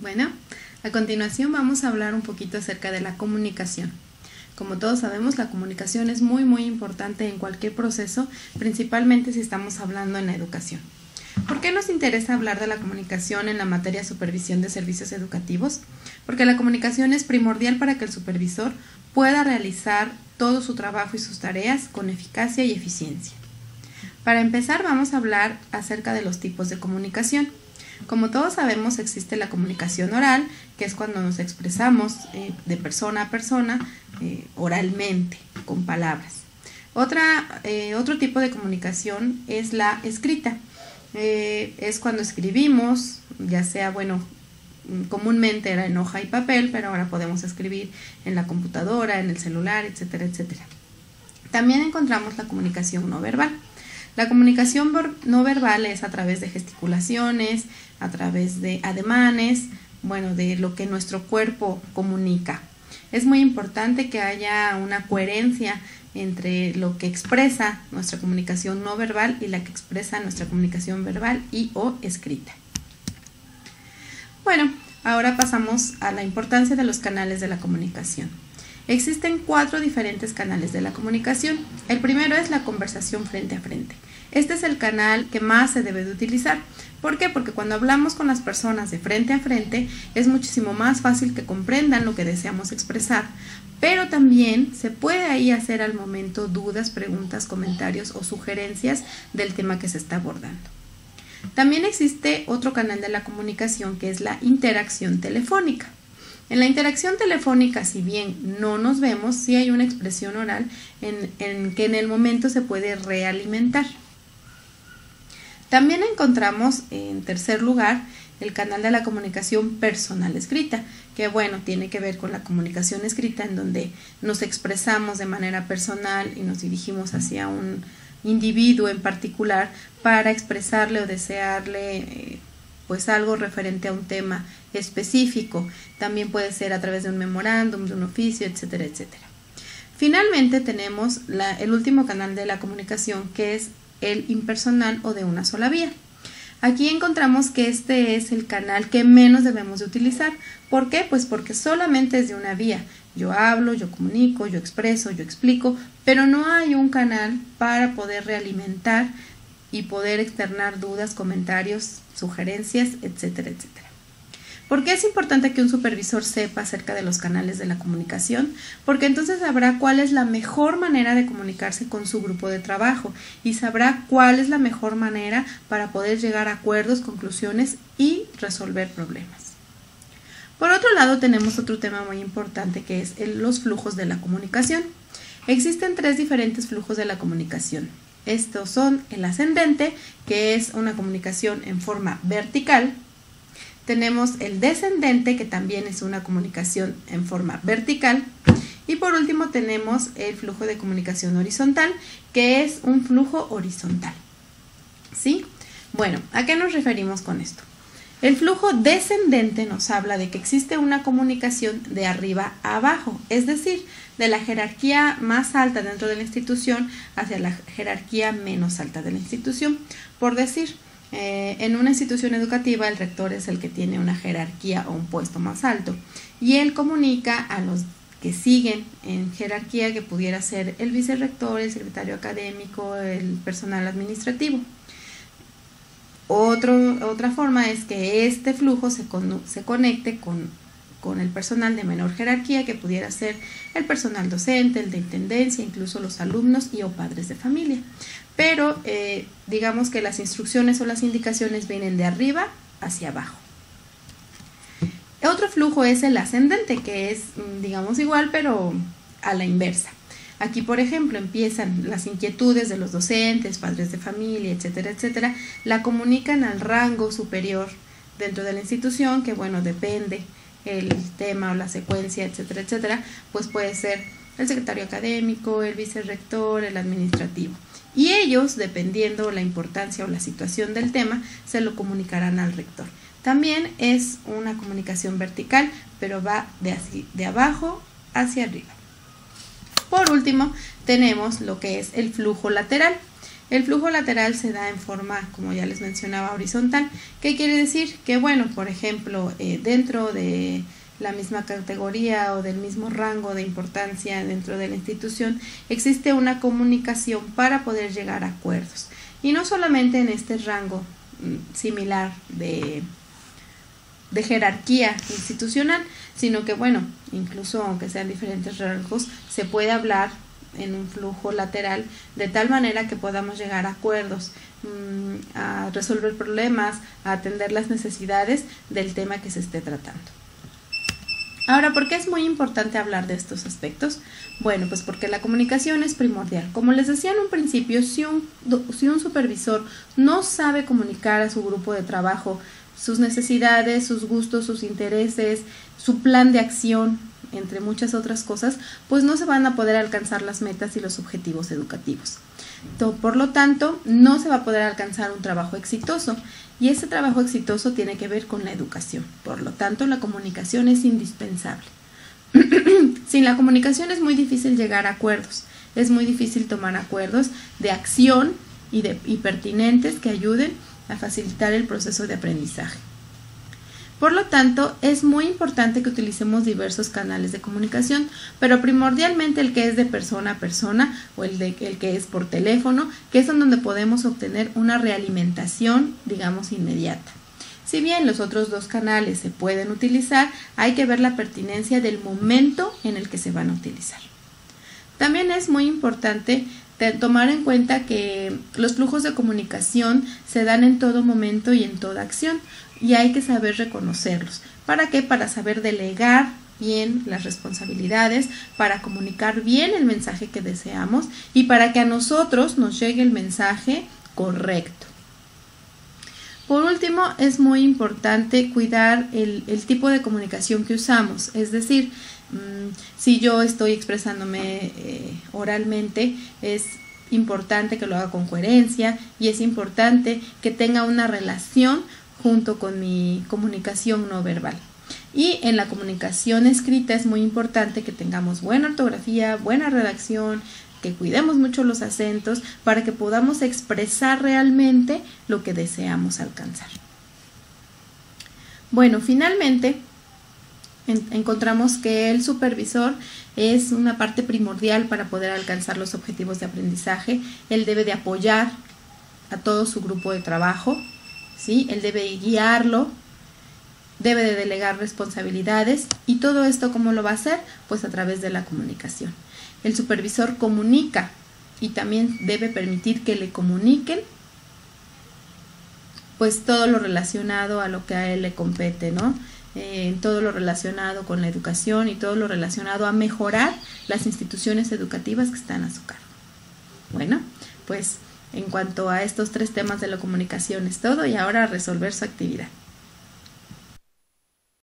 Bueno, a continuación vamos a hablar un poquito acerca de la comunicación. Como todos sabemos, la comunicación es muy importante en cualquier proceso, principalmente si estamos hablando en la educación. ¿Por qué nos interesa hablar de la comunicación en la materia de supervisión de servicios educativos? Porque la comunicación es primordial para que el supervisor pueda realizar todo su trabajo y sus tareas con eficacia y eficiencia. Para empezar, vamos a hablar acerca de los tipos de comunicación. Como todos sabemos, existe la comunicación oral, que es cuando nos expresamos de persona a persona, oralmente, con palabras. Otro tipo de comunicación es la escrita. Es cuando escribimos, ya sea, comúnmente era en hoja y papel, pero ahora podemos escribir en la computadora, en el celular, etcétera, etcétera. También encontramos la comunicación no verbal. La comunicación no verbal es a través de gesticulaciones, a través de ademanes, de lo que nuestro cuerpo comunica. Es muy importante que haya una coherencia entre lo que expresa nuestra comunicación no verbal y la que expresa nuestra comunicación verbal y o escrita. Bueno, ahora pasamos a la importancia de los canales de la comunicación. Existen 4 diferentes canales de la comunicación. El primero es la conversación frente a frente. Este es el canal que más se debe de utilizar. ¿Por qué? Porque cuando hablamos con las personas de frente a frente es muchísimo más fácil que comprendan lo que deseamos expresar, pero también se puede ahí hacer al momento dudas, preguntas, comentarios o sugerencias del tema que se está abordando. También existe otro canal de la comunicación que es la interacción telefónica. En la interacción telefónica, si bien no nos vemos, sí hay una expresión oral en que en el momento se puede realimentar. También encontramos, en tercer lugar, el canal de la comunicación personal escrita, que tiene que ver con la comunicación escrita en donde nos expresamos de manera personal y nos dirigimos hacia un individuo en particular para expresarle o desearle algo referente a un tema específico. También puede ser a través de un memorándum, de un oficio, etcétera, etcétera. Finalmente tenemos el último canal de la comunicación, que es el impersonal o de una sola vía. Aquí encontramos que este es el canal que menos debemos de utilizar. ¿Por qué? Pues porque solamente es de una vía. Yo hablo, yo comunico, yo expreso, yo explico, pero no hay un canal para poder realimentar y poder externar dudas, comentarios, sugerencias, etcétera, etcétera. ¿Por qué es importante que un supervisor sepa acerca de los canales de la comunicación? Porque entonces sabrá cuál es la mejor manera de comunicarse con su grupo de trabajo y sabrá cuál es la mejor manera para poder llegar a acuerdos, conclusiones y resolver problemas. Por otro lado, tenemos otro tema muy importante que es los flujos de la comunicación. Existen 3 diferentes flujos de la comunicación. Estos son el ascendente, que es una comunicación en forma vertical. Tenemos el descendente, que también es una comunicación en forma vertical. Y por último tenemos el flujo de comunicación horizontal, que es un flujo horizontal. ¿Sí? Bueno, ¿a qué nos referimos con esto? El flujo descendente nos habla de que existe una comunicación de arriba a abajo, es decir, de la jerarquía más alta dentro de la institución hacia la jerarquía menos alta de la institución. Por decir, en una institución educativa el rector es el que tiene una jerarquía o un puesto más alto y él comunica a los que siguen en jerarquía, que pudiera ser el vicerrector, el secretario académico, el personal administrativo. Otra forma es que este flujo se conecte con el personal de menor jerarquía, que pudiera ser el personal docente, el de intendencia, incluso los alumnos y o padres de familia. Pero digamos que las instrucciones o las indicaciones vienen de arriba hacia abajo. Otro flujo es el ascendente, que es, igual, pero a la inversa. Aquí, por ejemplo, empiezan las inquietudes de los docentes, padres de familia, etcétera, etcétera. La comunican al rango superior dentro de la institución, que depende el tema o la secuencia, etcétera, etcétera. Pues puede ser el secretario académico, el vicerrector, el administrativo. Y ellos, dependiendo la importancia o la situación del tema, se lo comunicarán al rector. También es una comunicación vertical, pero va de abajo hacia arriba. Por último, tenemos lo que es el flujo lateral, El flujo lateral se da en forma, como ya les mencionaba, horizontal. ¿Qué quiere decir? Que bueno, por ejemplo, dentro de la misma categoría o del mismo rango de importancia dentro de la institución, existe una comunicación para poder llegar a acuerdos. Y no solamente en este rango similar de jerarquía institucional, sino que bueno, incluso aunque sean diferentes rangos, se puede hablar en un flujo lateral de tal manera que podamos llegar a acuerdos, a resolver problemas, a atender las necesidades del tema que se esté tratando. Ahora, ¿por qué es muy importante hablar de estos aspectos? Bueno, pues porque la comunicación es primordial. Como les decía en un principio, si un supervisor no sabe comunicar a su grupo de trabajo sus necesidades, sus gustos, sus intereses, su plan de acción, entre muchas otras cosas, pues no se van a poder alcanzar las metas y los objetivos educativos. Por lo tanto, no se va a poder alcanzar un trabajo exitoso, y ese trabajo exitoso tiene que ver con la educación. Por lo tanto, la comunicación es indispensable. Sin la comunicación es muy difícil llegar a acuerdos, es muy difícil tomar acuerdos de acción y pertinentes que ayuden a facilitar el proceso de aprendizaje. Por lo tanto, es muy importante que utilicemos diversos canales de comunicación, pero primordialmente el que es de persona a persona o el que es por teléfono, que es en donde podemos obtener una realimentación, digamos, inmediata. Si bien los otros dos canales se pueden utilizar, hay que ver la pertinencia del momento en el que se van a utilizar. También es muy importante tomar en cuenta que los flujos de comunicación se dan en todo momento y en toda acción, y hay que saber reconocerlos. ¿Para qué? Para saber delegar bien las responsabilidades, para comunicar bien el mensaje que deseamos y para que a nosotros nos llegue el mensaje correcto. Por último, es muy importante cuidar el tipo de comunicación que usamos, es decir, si yo estoy expresándome oralmente, es importante que lo haga con coherencia y es importante que tenga una relación junto con mi comunicación no verbal. Y en la comunicación escrita es muy importante que tengamos buena ortografía, buena redacción, que cuidemos mucho los acentos para que podamos expresar realmente lo que deseamos alcanzar. Bueno, finalmente encontramos que el supervisor es una parte primordial para poder alcanzar los objetivos de aprendizaje. Él debe de apoyar a todo su grupo de trabajo, ¿sí? Él debe guiarlo, debe de delegar responsabilidades, y todo esto, ¿cómo lo va a hacer? Pues a través de la comunicación. El supervisor comunica y también debe permitir que le comuniquen pues todo lo relacionado a lo que a él le compete, ¿no? Todo lo relacionado con la educación y todo lo relacionado a mejorar las instituciones educativas que están a su cargo. Bueno, pues en cuanto a estos 3 temas de la comunicación es todo, y ahora a resolver su actividad.